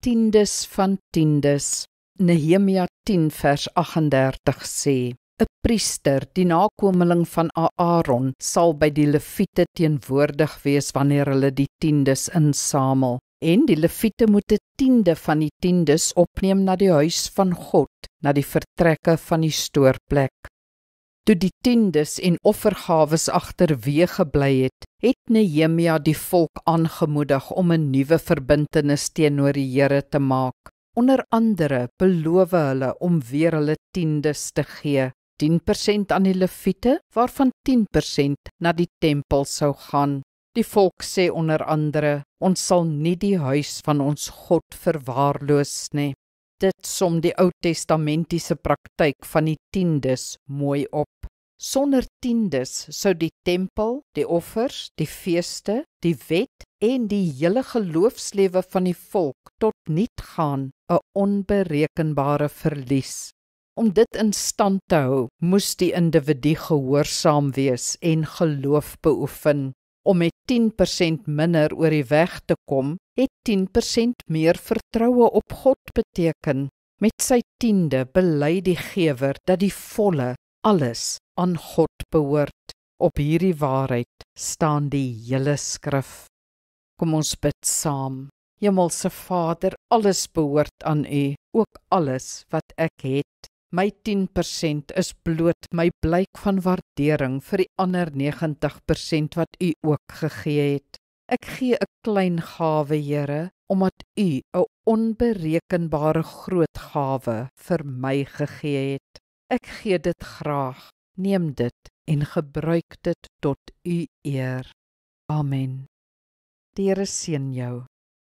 tiendes van tiendes. Nehemia 10 vers 38 sê, 'n priester, die nakomeling van Aaron, sal by die leviete teenwoordig wees wanneer hulle die tiendes insamel. En die leviete moet 'n tiende van die tiendes opneem na die huis van God, na die vertrekke van die stoorplek. Toe die tiendes en offergawes agterweë gebly het, het Nehemia die volk aangemoedig om 'n nuwe verbintenis teenoor die Here te maak. Onder andere beloof hulle om weer hulle tiendes te gee, 10% aan die leviete, waarvan 10% na die tempel sou gaan. Die volk sê onder andere, ons sal nie die huis van ons God verwaarloos nie. Dit som die Ou Testamentiese praktyk van die tiendes mooi op. Sonder tiendes sou die tempel, die offers, die feeste, die wet en die hele geloofslewe van die volk tot niet gaan, 'n onberekenbare verlies. Om dit in stand te hou, moes die individu gehoorsaam wees en geloof beoefen. Om met 10% minder oor die weg te kom, het 10% meer vertroue op God beteken. Met sy tiende bely die gewer dat die volle, alles aan God behoort. Op hierdie waarheid staan die hele skrif. Kom ons bid saam. Hemelse Vader, alles behoort aan U, ook alles wat ek het. My 10% is bloot my blyk van waardering vir die ander 90% wat U ook gegee het. Ek gee 'n klein gawe, Here, omdat U 'n onberekenbare groot gawe vir my gegee het. Ek gee dit graag, neem dit en gebruik dit tot U eer. Amen. Die Here seën jou.